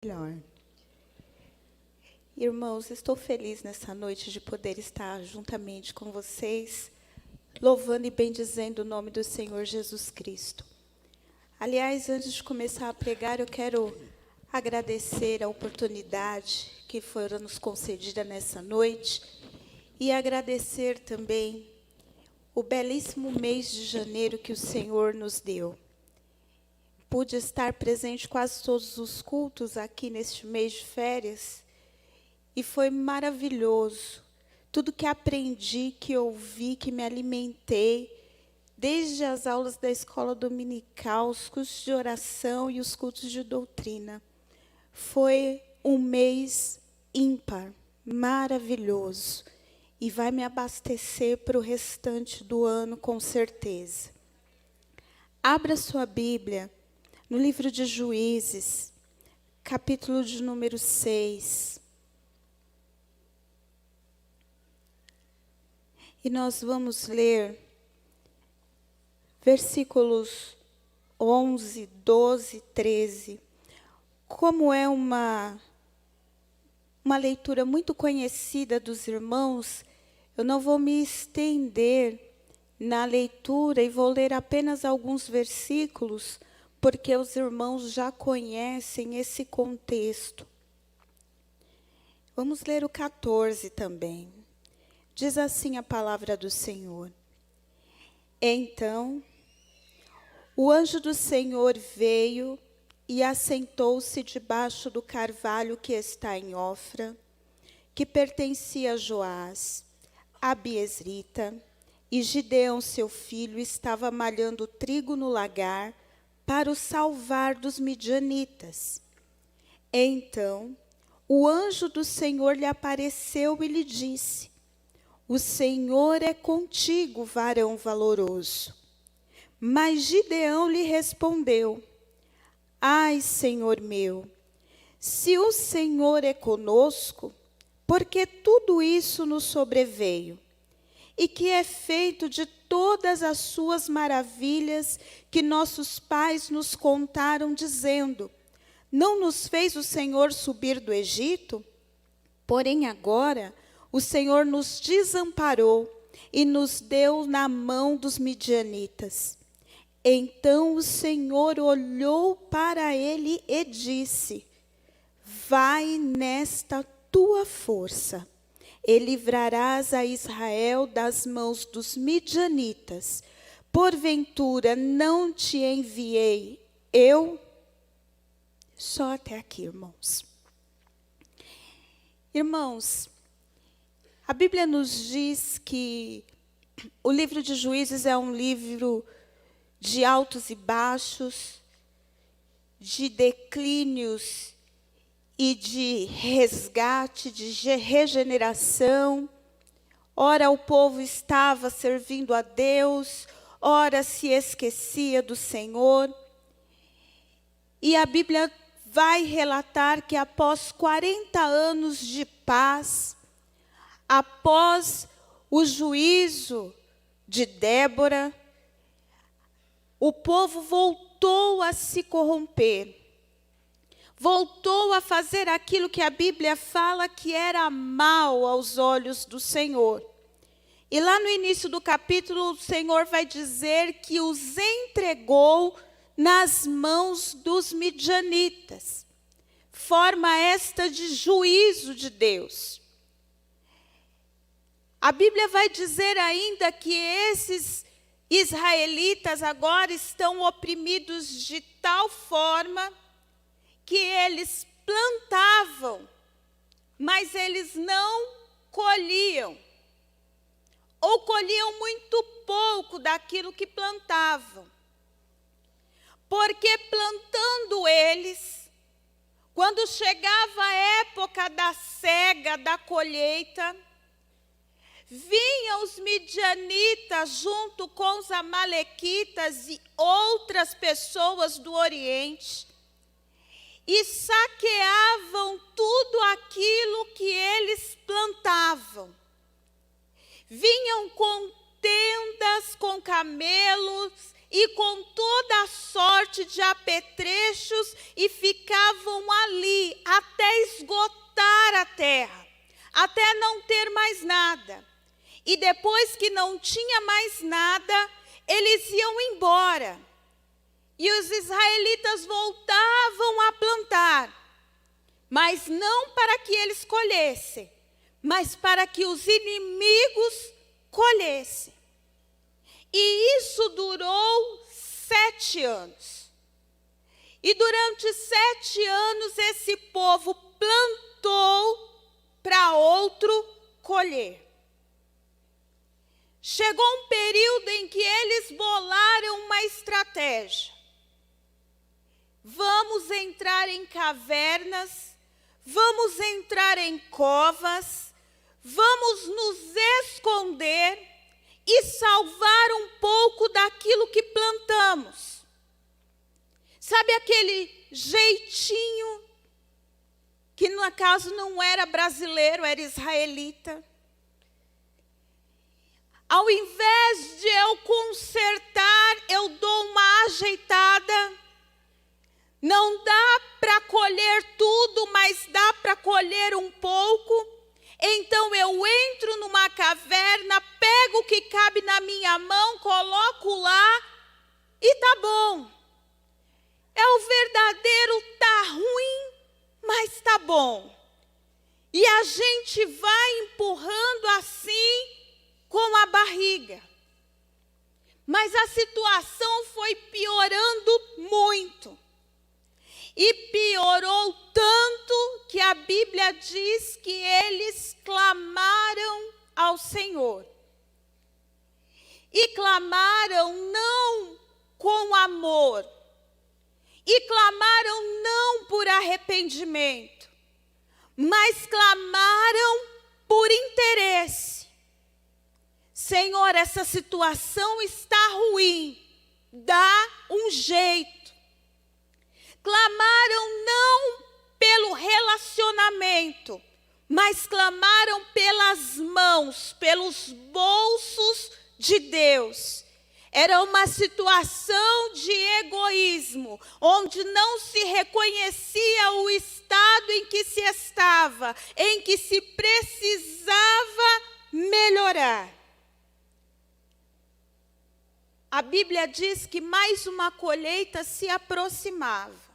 Melhor. Irmãos, estou feliz nessa noite de poder estar juntamente com vocês, louvando e bendizendo o nome do Senhor Jesus Cristo. Aliás, antes de começar a pregar, eu quero agradecer a oportunidade que foi nos concedida nessa noite e agradecer também o belíssimo mês de janeiro que o Senhor nos deu. Pude estar presente quase todos os cultos aqui neste mês de férias e foi maravilhoso. Tudo que aprendi, que ouvi, que me alimentei, desde as aulas da escola dominical, os cursos de oração e os cultos de doutrina. Foi um mês ímpar, maravilhoso e vai me abastecer para o restante do ano com certeza. Abra sua Bíblia no livro de Juízes, capítulo de número 6. E nós vamos ler versículos 11, 12, 13. Como é uma leitura muito conhecida dos irmãos, eu não vou me estender na leitura e vou ler apenas alguns versículos, porque os irmãos já conhecem esse contexto. Vamos ler o 14 também. Diz assim a palavra do Senhor. Então, o anjo do Senhor veio e assentou-se debaixo do carvalho que está em Ofra, que pertencia a Joás, a Biesrita, e Gideão, seu filho, estava malhando trigo no lagar para o salvar dos midianitas. Então, o anjo do Senhor lhe apareceu e lhe disse: O Senhor é contigo, varão valoroso. Mas Gideão lhe respondeu: Ai, Senhor meu, se o Senhor é conosco, por que tudo isso nos sobreveio? E que é feito de todas as suas maravilhas que nossos pais nos contaram, dizendo: Não nos fez o Senhor subir do Egito? Porém agora o Senhor nos desamparou e nos deu na mão dos midianitas. Então o Senhor olhou para ele e disse: Vai nesta tua força, e livrarás a Israel das mãos dos midianitas. Porventura não te enviei eu? Só até aqui, irmãos. Irmãos, a Bíblia nos diz que o livro de Juízes é um livro de altos e baixos, de declínios e de resgate, de regeneração. Ora o povo estava servindo a Deus, ora se esquecia do Senhor. E a Bíblia vai relatar que após 40 anos de paz, após o juízo de Débora, o povo voltou a se corromper. Voltou a fazer aquilo que a Bíblia fala que era mal aos olhos do Senhor. E lá no início do capítulo, o Senhor vai dizer que os entregou nas mãos dos midianitas. Forma esta de juízo de Deus. A Bíblia vai dizer ainda que esses israelitas agora estão oprimidos de tal forma que eles plantavam, mas eles não colhiam. Ou colhiam muito pouco daquilo que plantavam. Porque plantando eles, quando chegava a época da cega, da colheita, vinham os midianitas junto com os amalequitas e outras pessoas do Oriente e saqueavam tudo aquilo que eles plantavam. Vinham com tendas, com camelos e com toda a sorte sorte de apetrechos e ficavam ali até esgotar a terra, até não ter mais nada. E depois que não tinha mais nada, eles iam embora. E os israelitas voltavam a plantar, mas não para que eles colhessem, mas para que os inimigos colhessem. E isso durou 7 anos. E durante 7 anos esse povo plantou para outro colher. Chegou um período em que eles bolaram uma estratégia. Vamos entrar em cavernas, vamos entrar em covas, vamos nos esconder e salvar um pouco daquilo que plantamos. Sabe aquele jeitinho, que no acaso não era brasileiro, era israelita? Ao invés de eu consertar, eu dou uma ajeitada. Não dá para colher tudo, mas dá para colher um pouco. Então eu entro numa caverna, pego o que cabe na minha mão, coloco lá e tá bom. É o verdadeiro tá ruim, mas tá bom. E a gente vai empurrando assim com a barriga. Mas a situação foi piorando muito. E piorou tanto que a Bíblia diz que eles clamaram ao Senhor. E clamaram não com amor. E clamaram não por arrependimento. Mas clamaram por interesse. Senhor, essa situação está ruim. Dá um jeito. Clamaram não pelo relacionamento, mas clamaram pelas mãos, pelos bolsos de Deus. Era uma situação de egoísmo, onde não se reconhecia o estado em que se estava, em que se precisava melhorar. A Bíblia diz que mais uma colheita se aproximava.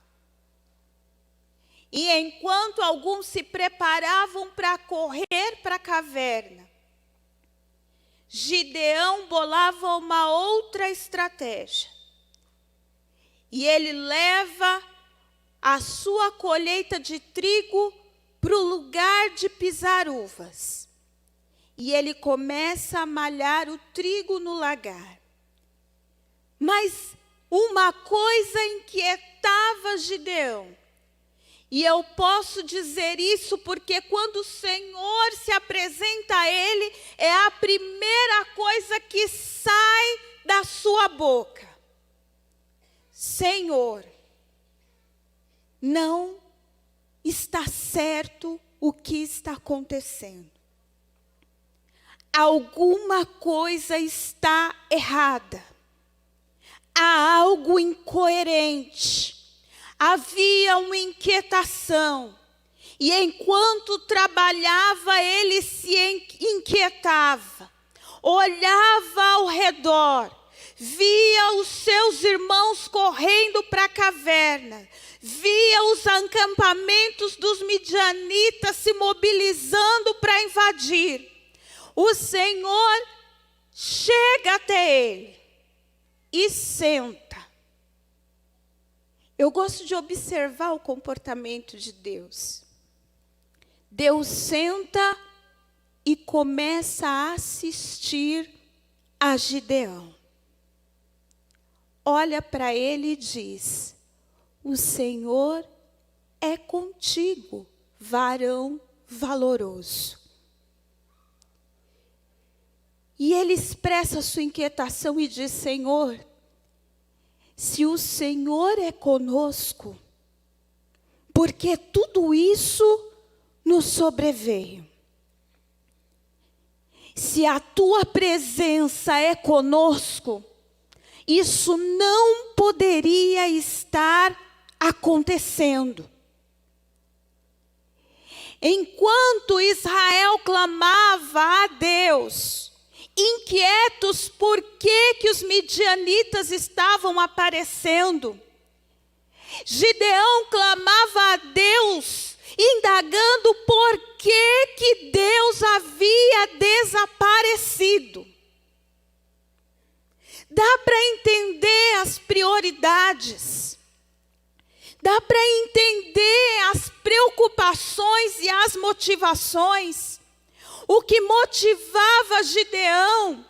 E enquanto alguns se preparavam para correr para a caverna, Gideão bolava uma outra estratégia. E ele leva a sua colheita de trigo para o lugar de pisar uvas. E ele começa a malhar o trigo no lagar. Mas uma coisa inquietava Gideão. E eu posso dizer isso porque quando o Senhor se apresenta a ele, é a primeira coisa que sai da sua boca. Senhor, não está certo o que está acontecendo. Alguma coisa está errada. Há algo incoerente. Havia uma inquietação. E enquanto trabalhava, ele se inquietava. Olhava ao redor. Via os seus irmãos correndo para a caverna. Via os acampamentos dos midianitas se mobilizando para invadir. O Senhor chega até ele e senta. Eu gosto de observar o comportamento de Deus. Deus senta e começa a assistir a Gideão. Olha para ele e diz: o Senhor é contigo, varão valoroso. E ele expressa a sua inquietação e diz: Senhor, se o Senhor é conosco, porque tudo isso nos sobreveio. Se a tua presença é conosco, Isso não poderia estar acontecendo. Enquanto Israel clamava a Deus, inquietos por que os midianitas estavam aparecendo, Gideão clamava a Deus, indagando por que Deus havia desaparecido. Dá para entender as prioridades, dá para entender as preocupações e as motivações. O que motivava Gideão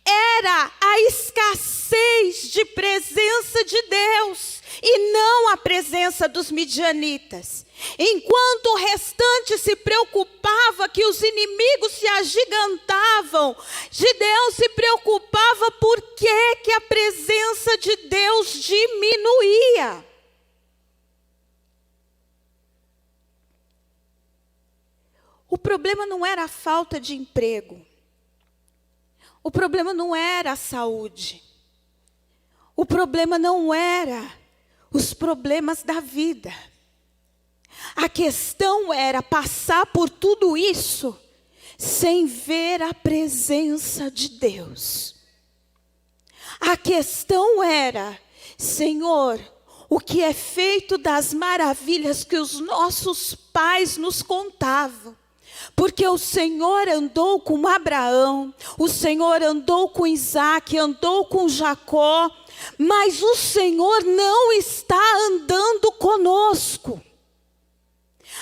era a escassez de presença de Deus e não a presença dos midianitas. Enquanto o restante se preocupava que os inimigos se agigantavam, Gideão se preocupava por que a presença de Deus diminuía. O problema não era a falta de emprego. O problema não era a saúde. O problema não era os problemas da vida. A questão era passar por tudo isso sem ver a presença de Deus. A questão era, Senhor, o que é feito das maravilhas que os nossos pais nos contavam? Porque o Senhor andou com Abraão, o Senhor andou com Isaac, andou com Jacó, mas o Senhor não está andando conosco.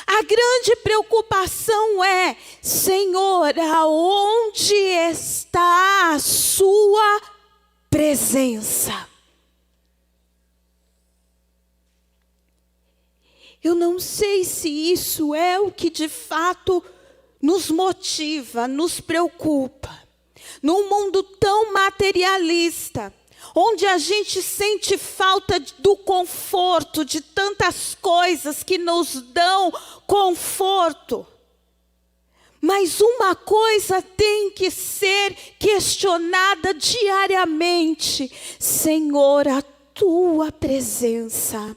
A grande preocupação é, Senhor, aonde está a sua presença? Eu não sei se isso é o que de fato nos motiva, nos preocupa. Num mundo tão materialista, onde a gente sente falta do conforto, de tantas coisas que nos dão conforto. Mas uma coisa tem que ser questionada diariamente. Senhor, a tua presença,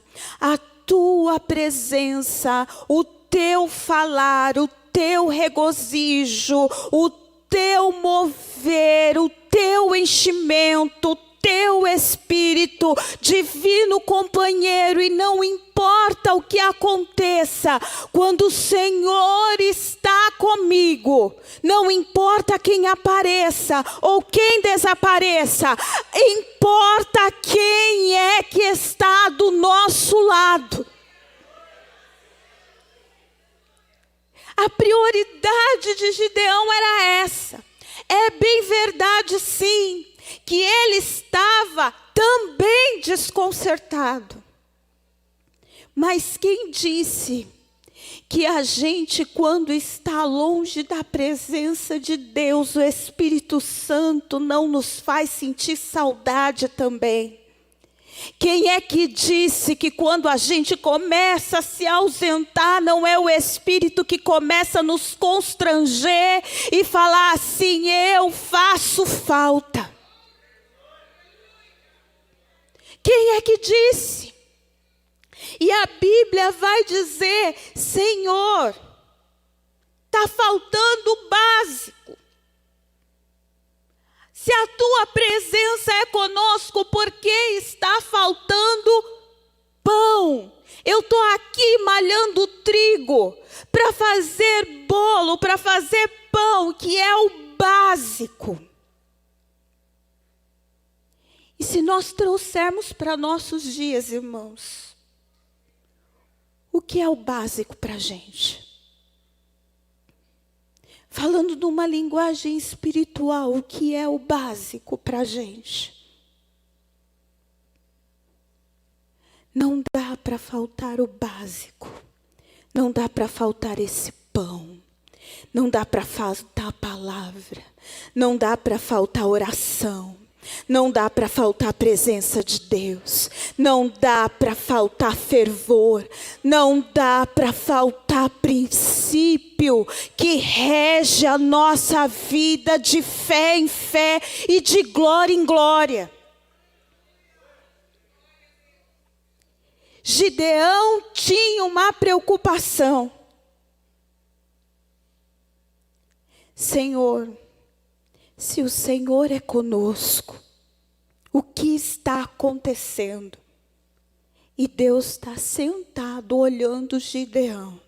o teu falar, o teu regozijo, o teu mover, o teu enchimento, o teu Espírito, divino companheiro, e não importa o que aconteça, quando o Senhor está comigo, não importa quem apareça ou quem desapareça, importa quem é que está do nosso lado. A prioridade de Gideão era essa. É bem verdade, sim, que ele estava também desconcertado. Mas quem disse que a gente, quando está longe da presença de Deus, o Espírito Santo não nos faz sentir saudade também? Quem é que disse que quando a gente começa a se ausentar, não é o Espírito que começa a nos constranger e falar assim, eu faço falta? Quem é que disse? E a Bíblia vai dizer, Senhor, está faltando o básico. Se a tua presença é conosco, por que está faltando pão? Eu estou aqui malhando trigo para fazer bolo, para fazer pão, que é o básico. E se nós trouxermos para nossos dias, irmãos, o que é o básico para a gente? Falando numa linguagem espiritual, o que é o básico para a gente? Não dá para faltar o básico. Não dá para faltar esse pão. Não dá para faltar a palavra. Não dá para faltar oração. Não dá para faltar a presença de Deus. Não dá para faltar fervor. Não dá para faltar princípio que rege a nossa vida de fé em fé e de glória em glória. Gideão tinha uma preocupação. Senhor, se o Senhor é conosco, o que está acontecendo? E Deus está sentado olhando Gideão.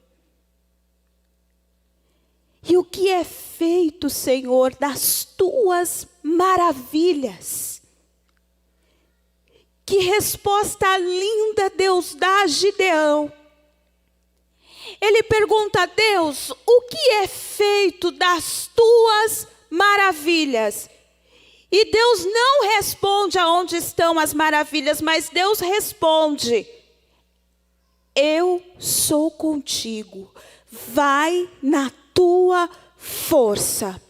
E o que é feito, Senhor, das tuas maravilhas? Que resposta linda Deus dá a Gideão. Ele pergunta a Deus, o que é feito das tuas maravilhas? E Deus não responde aonde estão as maravilhas, mas Deus responde, eu sou contigo, vai na tua força.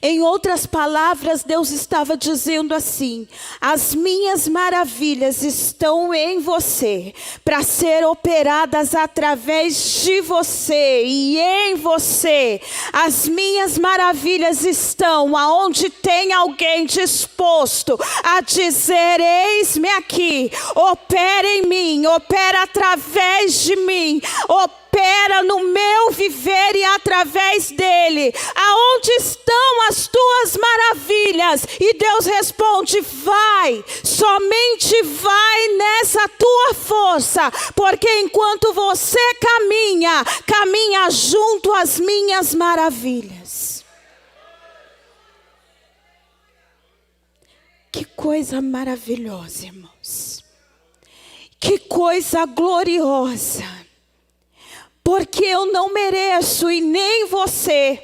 Em outras palavras, Deus estava dizendo assim, as minhas maravilhas estão em você, para ser operadas através de você e em você. As minhas maravilhas estão aonde tem alguém disposto a dizer, eis-me aqui, opera em mim, opera através de mim, opera no meu viver e através dele. Aonde estão as tuas maravilhas? E Deus responde, vai, somente vai nessa tua força, porque enquanto você caminha junto às minhas maravilhas. Que coisa maravilhosa, irmãos. Que coisa gloriosa. Porque eu não mereço e nem você.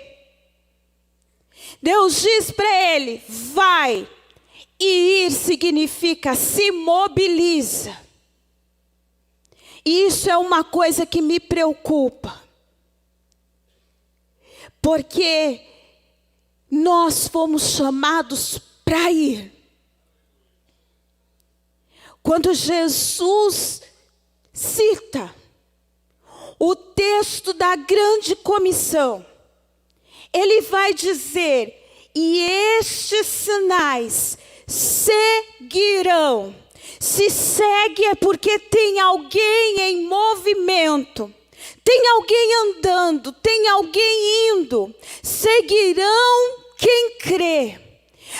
Deus diz para ele, vai. E ir significa se mobiliza. E isso é uma coisa que me preocupa. Porque nós fomos chamados para ir. Quando Jesus cita o texto da grande comissão, ele vai dizer, e estes sinais seguirão. Se segue é porque tem alguém em movimento, tem alguém andando, tem alguém indo. Seguirão quem crê.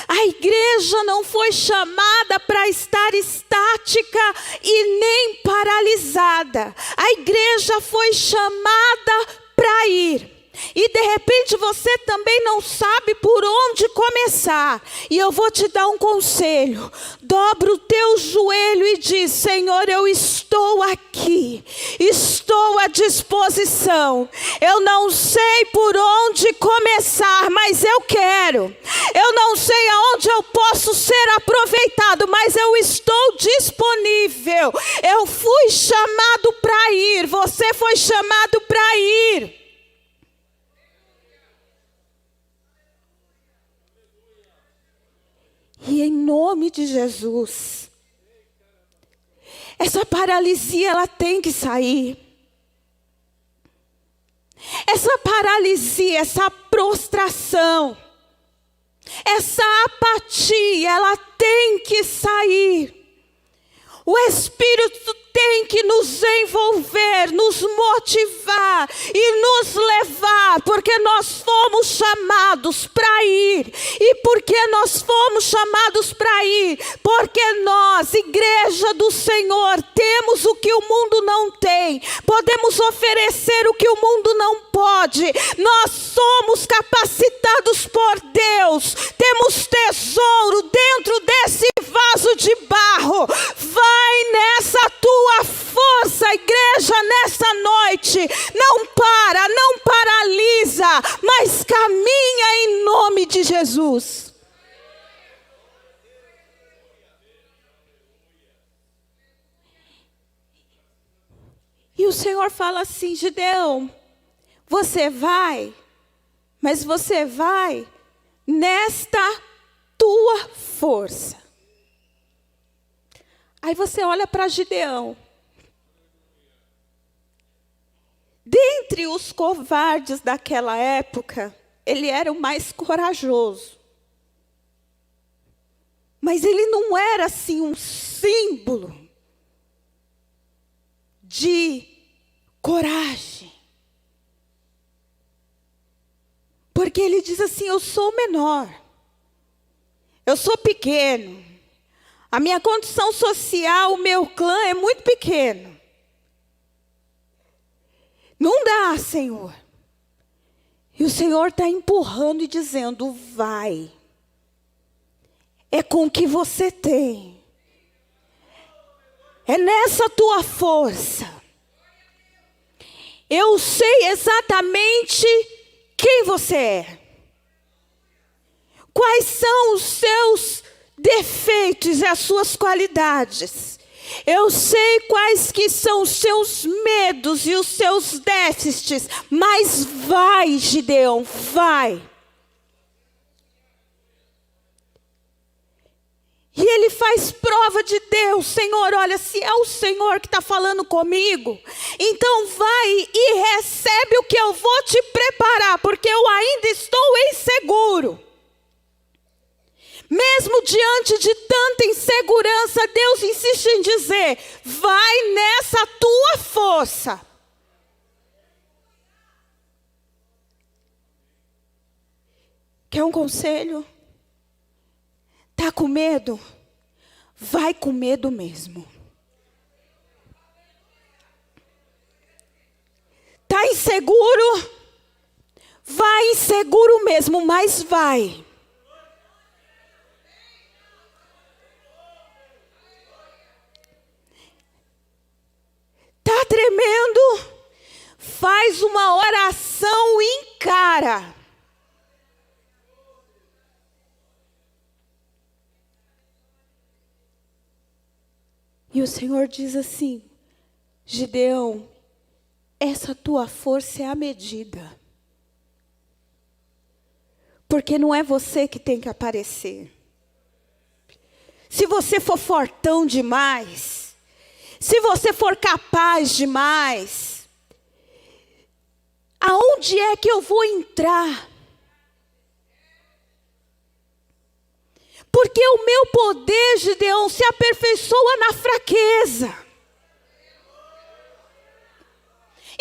A igreja não foi chamada para estar estática e nem paralisada. A igreja foi chamada para ir. E de repente você também não sabe por onde começar. E eu vou te dar um conselho. Dobra o teu joelho e diz, Senhor, eu estou aqui. Estou à disposição. Eu não sei por onde começar, mas eu quero. Eu não sei aonde eu posso ser aproveitado, mas eu estou disponível. Eu fui chamado para ir. Você foi chamado para ir. E em nome de Jesus, essa paralisia ela tem que sair. Essa paralisia, essa prostração, essa apatia, ela tem que sair. O Espírito tem que nos envolver, nos motivar e nos levar, porque nós fomos chamados para ir. E porque nós fomos chamados para ir? Porque nós, igreja do Senhor, temos o que o mundo não tem. Podemos oferecer o que o mundo não pode. Nós somos capacitados por Deus. Temos tesouro dentro desse vaso de barro. Vai nessa tua força, igreja, nessa noite. Não para, não paralisa, mas caminha em nome de Jesus. E o Senhor fala assim, Gideão, você vai, mas você vai nesta tua força. Aí você olha para Gideão. Dentre os covardes daquela época, ele era o mais corajoso. Mas ele não era assim um símbolo de coragem. Porque ele diz assim: eu sou menor, eu sou pequeno, a minha condição social, o meu clã é muito pequeno. Não dá, Senhor. E o Senhor está empurrando e dizendo: vai. É com o que você tem. É nessa tua força. Eu sei exatamente quem você é. Quais são os seus defeitos e as suas qualidades. Eu sei quais que são os seus medos e os seus déficits. Mas vai, Gideão, vai. E ele faz prova de Deus. Senhor, olha, se é o Senhor que está falando comigo, então vai e recebe o que eu vou te preparar, porque eu ainda estou inseguro. Mesmo diante de tanta insegurança, Deus insiste em dizer: vai nessa tua força. Quer um conselho? Está com medo? Vai com medo mesmo. Está inseguro? Vai inseguro mesmo, mas vai. Está tremendo? Faz uma oração e encara. E o Senhor diz assim: Gideão, essa tua força é a medida. Porque não é você que tem que aparecer. Se você for fortão demais, se você for capaz demais, aonde é que eu vou entrar? Porque o meu poder, Gideão, se aperfeiçoa na fraqueza.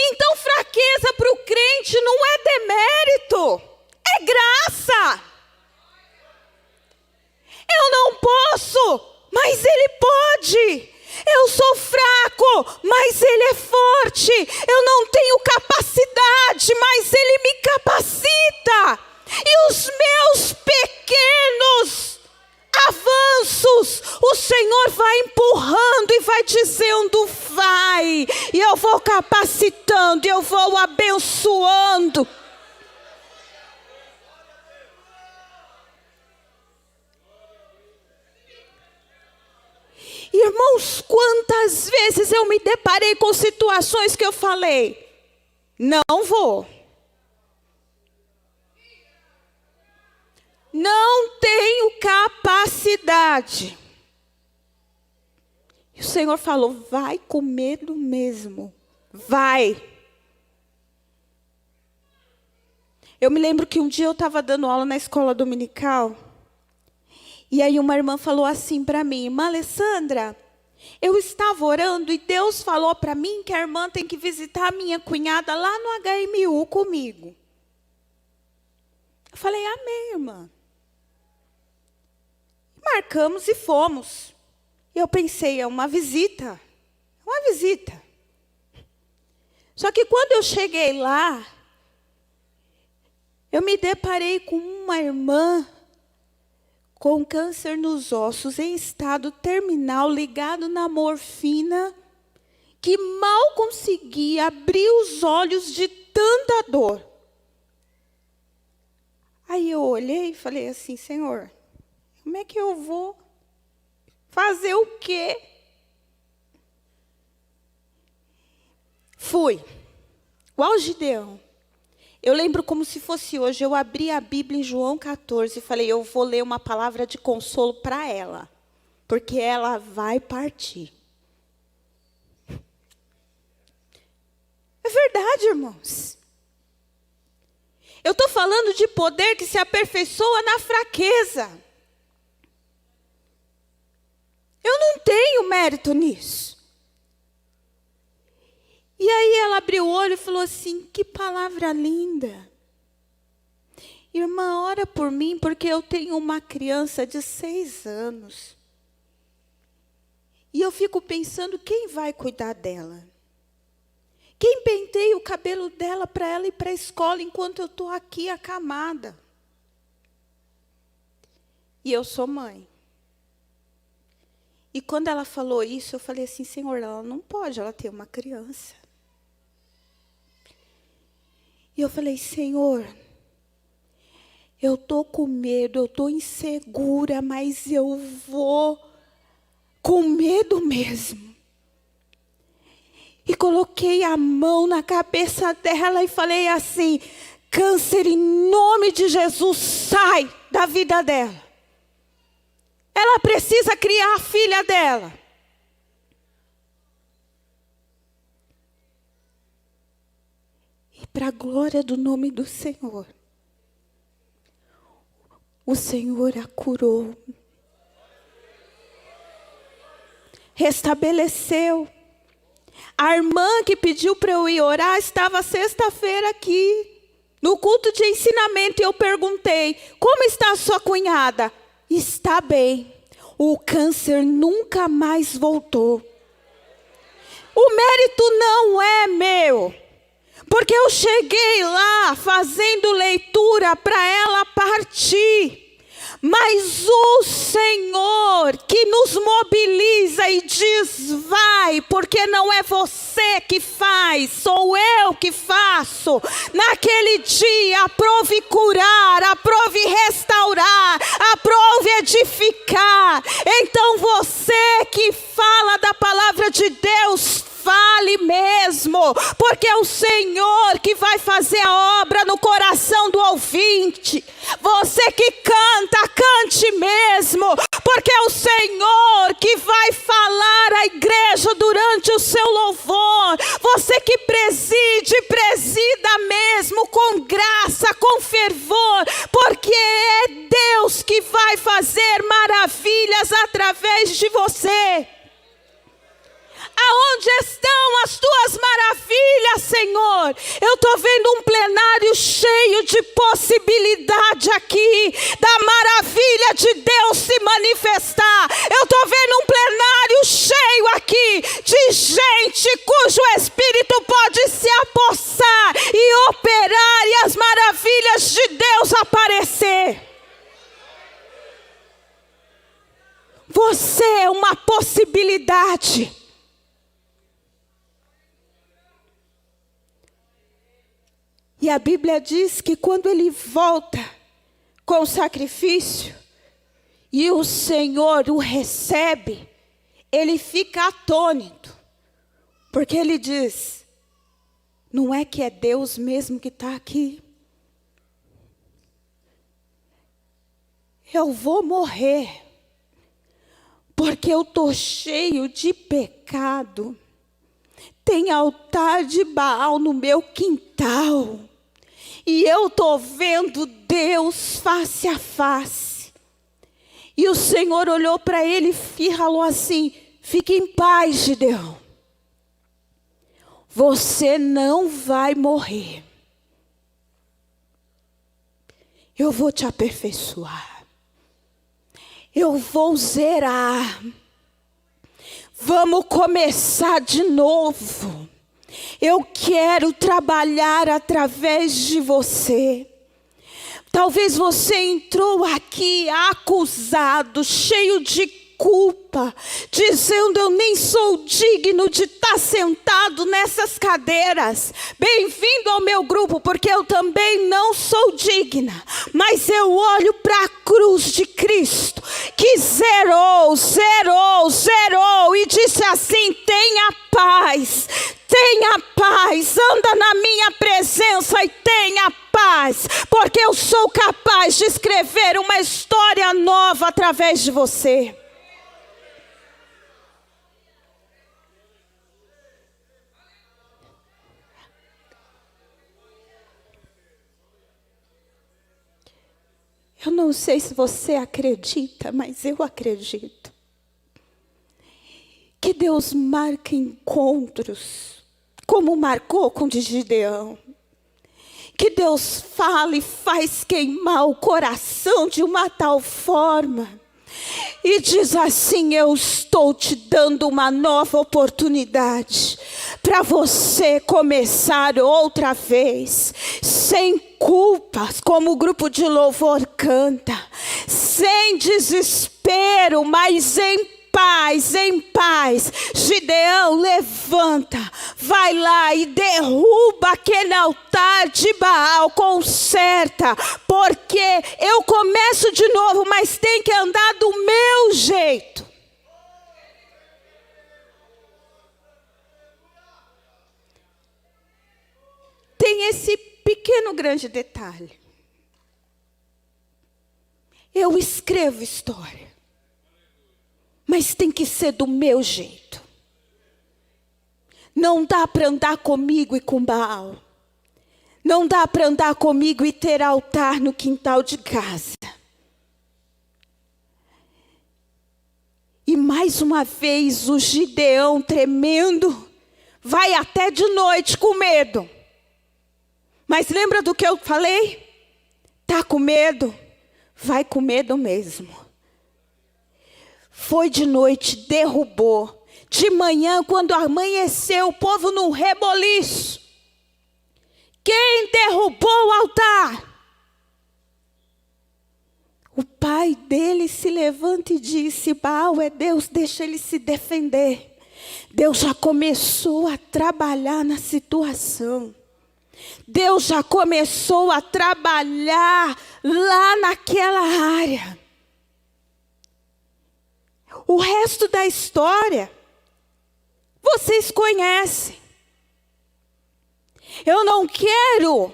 Então, fraqueza para o crente não é demérito, é graça. Eu não posso, mas Ele pode. Eu sou fraco, mas Ele é forte. Eu não tenho capacidade, mas Ele me capacita. E os meus pequenos avanços, o Senhor vai empurrando e vai dizendo: vai. E eu vou capacitando, e eu vou abençoando. Irmãos, quantas vezes eu me deparei com situações que eu falei: não vou. Não tenho capacidade. E o Senhor falou: vai com medo mesmo. Vai. Eu me lembro que um dia eu estava dando aula na escola dominical. E aí uma irmã falou assim para mim: irmã Alessandra, eu estava orando e Deus falou para mim que a irmã tem que visitar a minha cunhada lá no HMU comigo. Eu falei: amém, irmã. Marcamos e fomos. E eu pensei: é uma visita. Uma visita. Só que quando eu cheguei lá, eu me deparei com uma irmã com câncer nos ossos, em estado terminal, ligado na morfina, que mal conseguia abrir os olhos de tanta dor. Aí eu olhei e falei assim: Senhor, como é que eu vou fazer o quê? Fui. Igual Gideão. Eu lembro como se fosse hoje. Eu abri a Bíblia em João 14 e falei: eu vou ler uma palavra de consolo para ela, porque ela vai partir. É verdade, irmãos. Eu estou falando de poder que se aperfeiçoa na fraqueza. Eu não tenho mérito nisso. E aí ela abriu o olho e falou assim: que palavra linda. Irmã, ora por mim, porque eu tenho uma criança de 6 anos. E eu fico pensando, quem vai cuidar dela? Quem penteia o cabelo dela para ela ir para a escola enquanto eu estou aqui acamada? E eu sou mãe. E quando ela falou isso, eu falei assim: Senhor, ela não pode, ela tem uma criança. E eu falei: Senhor, eu estou com medo, eu estou insegura, mas eu vou com medo mesmo. E coloquei a mão na cabeça dela e falei assim: câncer, em nome de Jesus, sai da vida dela. Ela precisa criar a filha dela. E para a glória do nome do Senhor, o Senhor a curou. Restabeleceu. A irmã que pediu para eu ir orar estava sexta-feira aqui, no culto de ensinamento, e eu perguntei: como está a sua cunhada? Está bem. O câncer nunca mais voltou. O mérito não é meu, porque eu cheguei lá fazendo leitura para ela partir. Mas o Senhor que nos mobiliza e diz: vai, porque não é você que faz, sou eu que faço. Naquele dia, aprove curar, aprove restaurar, aprove edificar. Então você que fala da palavra de Deus, fale mesmo, porque é o Senhor que vai fazer a obra no coração do ouvinte. Você que canta, cante mesmo, porque é o Senhor que vai falar à igreja durante o seu louvor. Você que preside, presida mesmo com graça, com fervor, porque é Deus que vai fazer maravilhas através de você. Aonde estão as tuas maravilhas, Senhor? Eu estou vendo um plenário cheio de possibilidade aqui, da maravilha de Deus se manifestar. Eu estou vendo um plenário cheio aqui, de gente cujo Espírito pode se apossar e operar, e as maravilhas de Deus aparecer. Você é uma possibilidade. E a Bíblia diz que quando ele volta com o sacrifício e o Senhor o recebe, ele fica atônito. Porque ele diz: não é que é Deus mesmo que está aqui? Eu vou morrer, porque eu estou cheio de pecado. Tem altar de Baal no meu quintal. E eu estou vendo Deus face a face. E o Senhor olhou para ele e falou assim: fique em paz, Gideão. Você não vai morrer. Eu vou te aperfeiçoar. Eu vou zerar. Vamos começar de novo. Eu quero trabalhar através de você. Talvez você entrou aqui acusado, cheio de culpa, dizendo: eu nem sou digno de estar sentado nessas cadeiras. Bem-vindo ao meu grupo, porque eu também não sou digna. Mas eu olho para a cruz de Cristo, que zerou e disse assim: tenha paz, anda na minha presença e tenha paz, porque eu sou capaz de escrever uma história nova através de você. Eu não sei se você acredita, mas eu acredito que Deus marca encontros como marcou com de Gideão. Que Deus fala e faz queimar o coração de uma tal forma. E diz assim: eu estou te dando uma nova oportunidade para você começar outra vez, sem culpas, como o grupo de louvor canta, sem desespero, mas em paz, em paz. Gideão, levanta, vai lá e derruba aquele altar de Baal, conserta, porque eu começo de novo, mas tem que andar do meu jeito. Tem esse pequeno grande detalhe. Eu escrevo história, mas tem que ser do meu jeito. Não dá para andar comigo e com Baal. Não dá para andar comigo e ter altar no quintal de casa. E mais uma vez o Gideão tremendo, vai até de noite com medo. Mas lembra do que eu falei? Tá com medo? Vai com medo mesmo. Foi de noite, derrubou. De manhã, quando amanheceu, o povo no reboliço. Quem derrubou o altar? O pai dele se levanta e disse: Baal é Deus, deixa ele se defender. Deus já começou a trabalhar na situação. Deus já começou a trabalhar lá naquela área. O resto da história, vocês conhecem. Eu não quero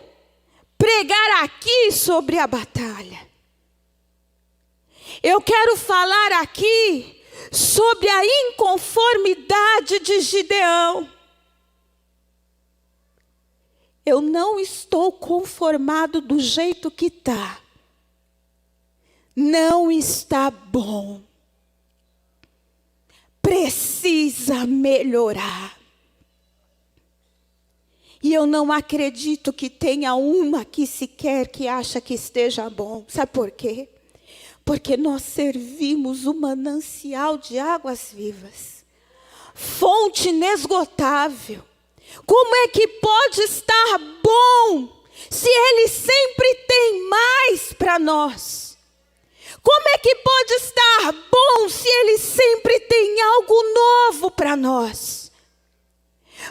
pregar aqui sobre a batalha. Eu quero falar aqui sobre a inconformidade de Gideão. Eu não estou conformado do jeito que está. Não está bom. Precisa melhorar. E eu não acredito que tenha uma aqui sequer que acha que esteja bom. Sabe por quê? Porque nós servimos o manancial de águas vivas. Fonte inesgotável. Como é que pode estar bom se Ele sempre tem mais para nós? Como é que pode estar bom se Ele sempre tem algo novo para nós?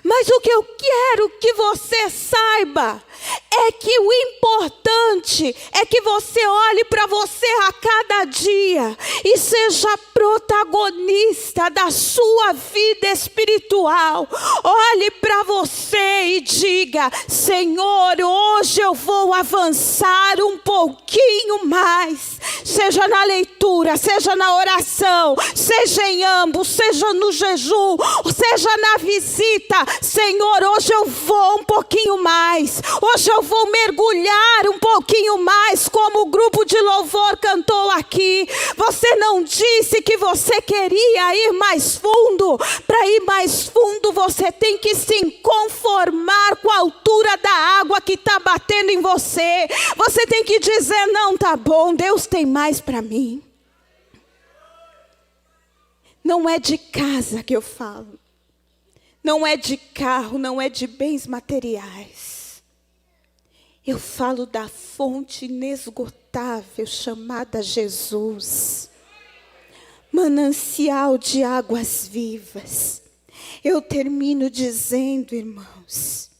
Mas o que eu quero que você saiba é que o importante é que você olhe para você a cada dia e seja protagonista da sua vida espiritual. Olhe para você e diga: Senhor, hoje eu vou avançar um pouquinho mais. Seja na leitura, seja na oração, seja em ambos, seja no jejum, seja na visita. Senhor, hoje eu vou um pouquinho mais. Hoje eu vou mergulhar um pouquinho mais, como o grupo de louvor cantou aqui. Você não disse que você queria ir mais fundo. Para ir mais fundo, você tem que se conformar com a altura da água que está batendo em você. Você tem que dizer: não, tá bom, Deus tem mais para mim. Não é de casa que eu falo. Não é de carro, não é de bens materiais. Eu falo da fonte inesgotável chamada Jesus. Manancial de águas vivas. Eu termino dizendo, irmãos,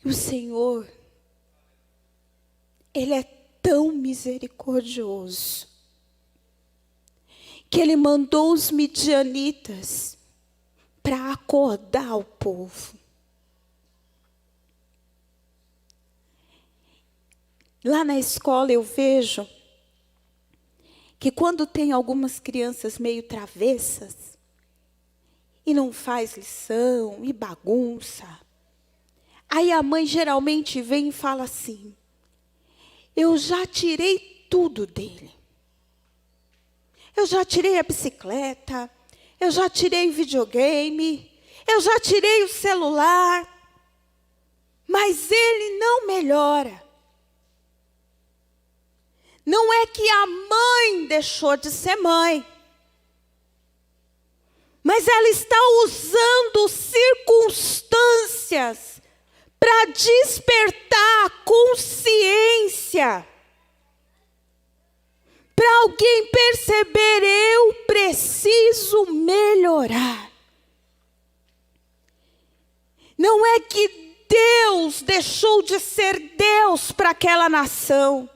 que o Senhor, Ele é tão misericordioso, que Ele mandou os midianitas para acordar o povo. Lá na escola eu vejo que quando tem algumas crianças meio travessas, e não faz lição, e bagunça, aí a mãe geralmente vem e fala assim: eu já tirei tudo dele. Eu já tirei a bicicleta, eu já tirei videogame, eu já tirei o celular, mas ele não melhora. Não é que a mãe deixou de ser mãe, mas ela está usando circunstâncias para despertar a consciência. Para alguém perceber, eu preciso melhorar. Não é que Deus deixou de ser Deus para aquela nação.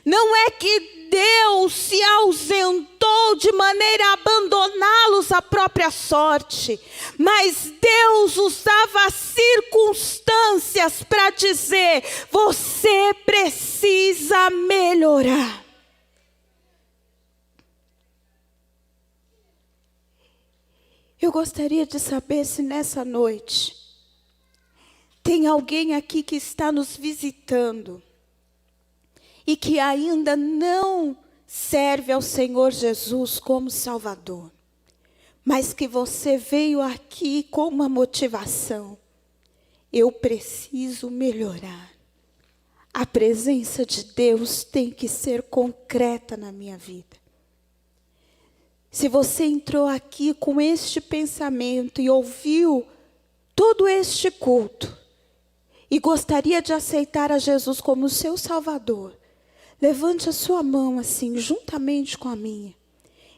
Não é que Deus se ausentou de maneira a abandoná-los à própria sorte. Mas Deus usava circunstâncias para dizer, você precisa melhorar. Eu gostaria de saber se nessa noite tem alguém aqui que está nos visitando e que ainda não serve ao Senhor Jesus como Salvador, mas que você veio aqui com uma motivação. Eu preciso melhorar. A presença de Deus tem que ser concreta na minha vida. Se você entrou aqui com este pensamento e ouviu todo este culto e gostaria de aceitar a Jesus como seu Salvador, levante a sua mão assim, juntamente com a minha,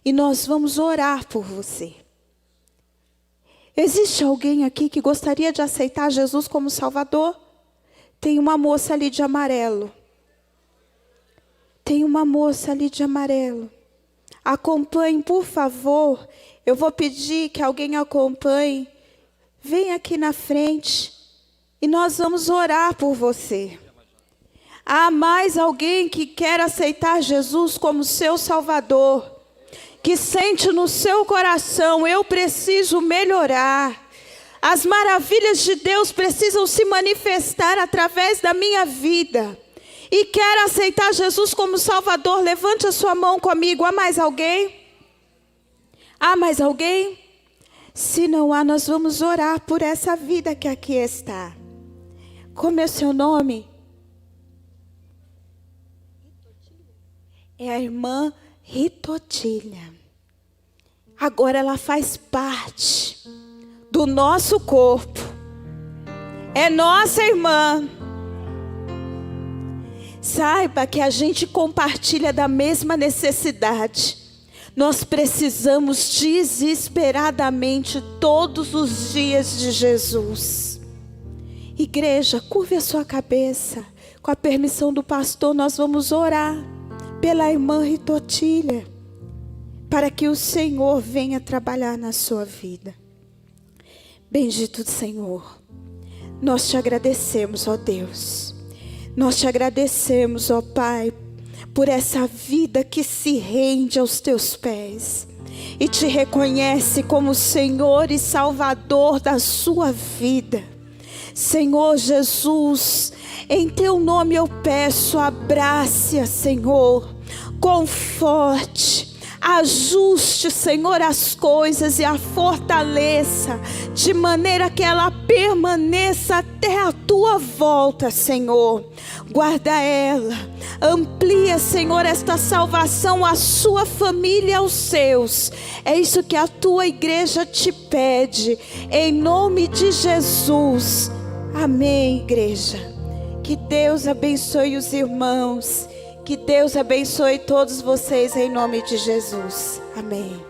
e nós vamos orar por você. Existe alguém aqui que gostaria de aceitar Jesus como Salvador? Tem uma moça ali de amarelo. Tem uma moça ali de amarelo. Acompanhe, por favor. Eu vou pedir que alguém acompanhe. Vem aqui na frente e nós vamos orar por você. Há mais alguém que quer aceitar Jesus como seu Salvador, que sente no seu coração, eu preciso melhorar. As maravilhas de Deus precisam se manifestar através da minha vida. E quer aceitar Jesus como Salvador, levante a sua mão comigo. Há mais alguém? Há mais alguém? Se não há, nós vamos orar por essa vida que aqui está. Como é o seu nome? É a irmã Ritotília. Agora ela faz parte do nosso corpo. É nossa irmã. Saiba que a gente compartilha da mesma necessidade. Nós precisamos desesperadamente todos os dias de Jesus. Igreja, curve a sua cabeça. Com a permissão do pastor, nós vamos orar pela irmã Ritotília, para que o Senhor venha trabalhar na sua vida. Bendito Senhor, nós te agradecemos, ó Deus. Nós te agradecemos, ó Pai, por essa vida que se rende aos teus pés e te reconhece como Senhor e Salvador da sua vida. Senhor Jesus, em teu nome eu peço, abrace-a, Senhor, conforte, ajuste, Senhor, as coisas e a fortaleça, de maneira que ela permaneça até a tua volta, Senhor. Guarda ela, amplia, Senhor, esta salvação à sua família e aos seus. É isso que a tua igreja te pede, em nome de Jesus. Amém, igreja. Que Deus abençoe os irmãos. Que Deus abençoe todos vocês em nome de Jesus. Amém.